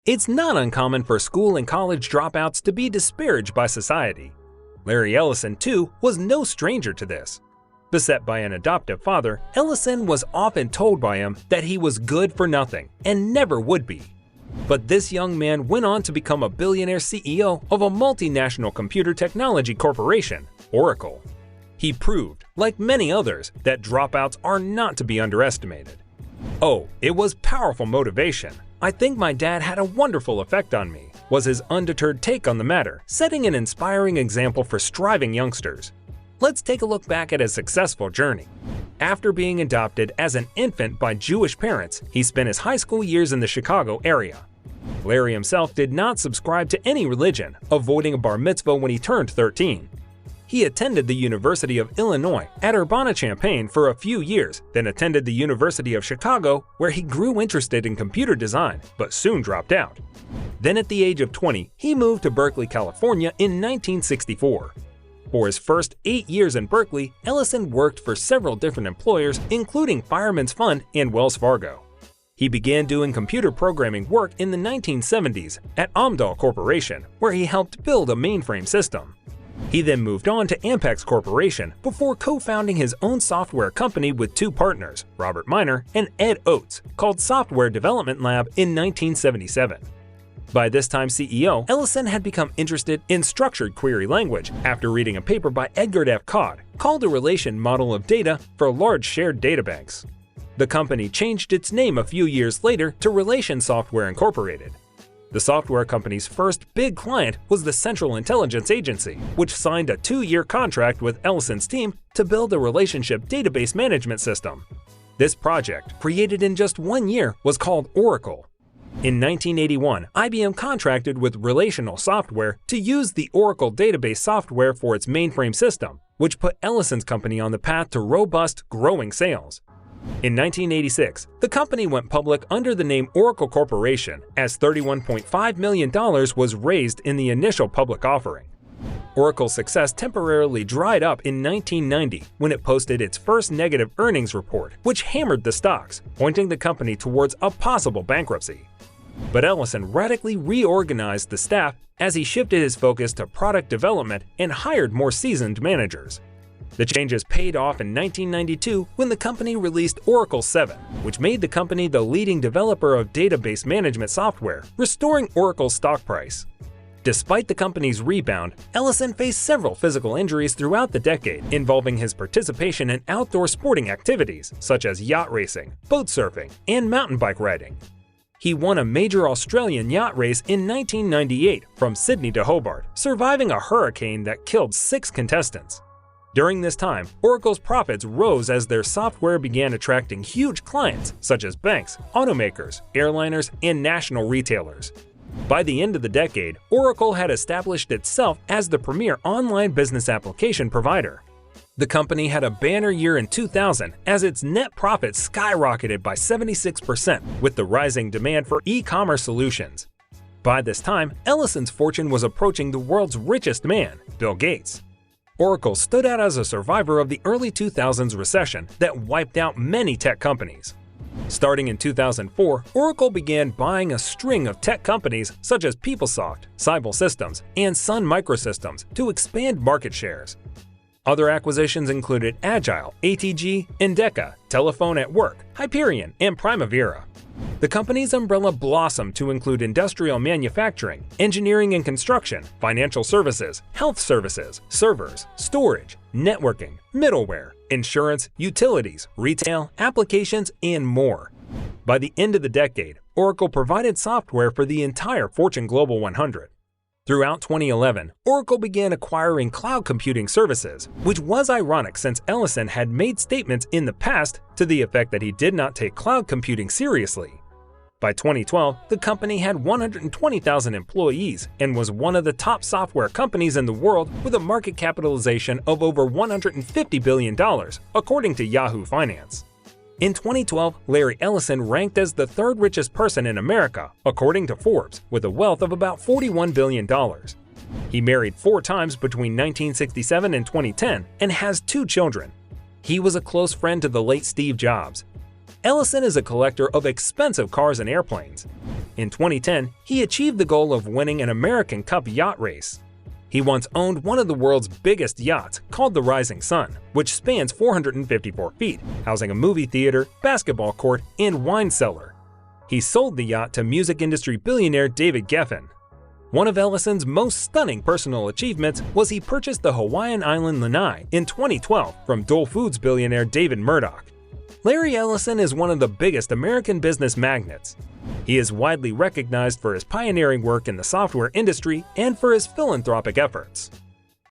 It's not uncommon for school and college dropouts to be disparaged by society. Larry Ellison, too, was no stranger to this. Beset by an adoptive father, Ellison was often told by him that he was good for nothing and never would be. But this young man went on to become a billionaire CEO of a multinational computer technology corporation, Oracle. He proved, like many others, that dropouts are not to be underestimated. "Oh, it was powerful motivation. I think my dad had a wonderful effect on me," was his undeterred take on the matter, setting an inspiring example for striving youngsters. Let's take a look back at his successful journey. After being adopted as an infant by Jewish parents, he spent his high school years in the Chicago area. Larry himself did not subscribe to any religion, avoiding a bar mitzvah when he turned 13. He attended the University of Illinois at Urbana-Champaign for a few years, then attended the University of Chicago, where he grew interested in computer design, but soon dropped out. Then at the age of 20, he moved to Berkeley, California in 1964. For his first 8 years in Berkeley, Ellison worked for several different employers, including Fireman's Fund and Wells Fargo. He began doing computer programming work in the 1970s at Amdahl Corporation, where he helped build a mainframe system. He then moved on to Ampex Corporation before co-founding his own software company with two partners, Robert Miner and Ed Oates, called Software Development Lab in 1977. By this time CEO, Ellison had become interested in structured query language after reading a paper by Edgar F. Codd called a relation model of data for large shared databanks. The company changed its name a few years later to Relation Software Incorporated. The software company's first big client was the Central Intelligence Agency, which signed a 2-year contract with Ellison's team to build a relationship database management system. This project, created in just 1 year, was called Oracle. In 1981, IBM contracted with Relational Software to use the Oracle database software for its mainframe system, which put Ellison's company on the path to robust, growing sales. In 1986, the company went public under the name Oracle Corporation, as $31.5 million was raised in the initial public offering. Oracle's success temporarily dried up in 1990 when it posted its first negative earnings report, which hammered the stocks, pointing the company towards a possible bankruptcy. But Ellison radically reorganized the staff as he shifted his focus to product development and hired more seasoned managers. The changes paid off in 1992 when the company released Oracle 7, which made the company the leading developer of database management software, restoring Oracle's stock price. Despite the company's rebound, Ellison faced several physical injuries throughout the decade, involving his participation in outdoor sporting activities such as yacht racing, boat surfing, and mountain bike riding. He won a major Australian yacht race in 1998 from Sydney to Hobart, surviving a hurricane that killed 6 contestants. During this time, Oracle's profits rose as their software began attracting huge clients such as banks, automakers, airliners, and national retailers. By the end of the decade, Oracle had established itself as the premier online business application provider. The company had a banner year in 2000 as its net profits skyrocketed by 76% with the rising demand for e-commerce solutions. By this time, Ellison's fortune was approaching the world's richest man, Bill Gates. Oracle stood out as a survivor of the early 2000s recession that wiped out many tech companies. Starting in 2004, Oracle began buying a string of tech companies such as PeopleSoft, Cybel Systems, and Sun Microsystems to expand market shares. Other acquisitions included Agile, ATG, Endeca, Telephone at Work, Hyperion, and Primavera. The company's umbrella blossomed to include industrial manufacturing, engineering and construction, financial services, health services, servers, storage, networking, middleware, insurance, utilities, retail, applications, and more. By the end of the decade, Oracle provided software for the entire Fortune Global 100. Throughout 2011, Oracle began acquiring cloud computing services, which was ironic since Ellison had made statements in the past to the effect that he did not take cloud computing seriously. By 2012, the company had 120,000 employees and was one of the top software companies in the world with a market capitalization of over $150 billion, according to Yahoo Finance. In 2012, Larry Ellison ranked as the 3rd richest person in America, according to Forbes, with a wealth of about $41 billion. He married 4 times between 1967 and 2010 and has 2 children. He was a close friend to the late Steve Jobs. Ellison is a collector of expensive cars and airplanes. In 2010, he achieved the goal of winning an American Cup yacht race. He once owned one of the world's biggest yachts, called the Rising Sun, which spans 454 feet, housing a movie theater, basketball court, and wine cellar. He sold the yacht to music industry billionaire David Geffen. One of Ellison's most stunning personal achievements was he purchased the Hawaiian island Lanai in 2012 from Dole Foods billionaire David Murdoch. Larry Ellison is one of the biggest American business magnates. He is widely recognized for his pioneering work in the software industry and for his philanthropic efforts.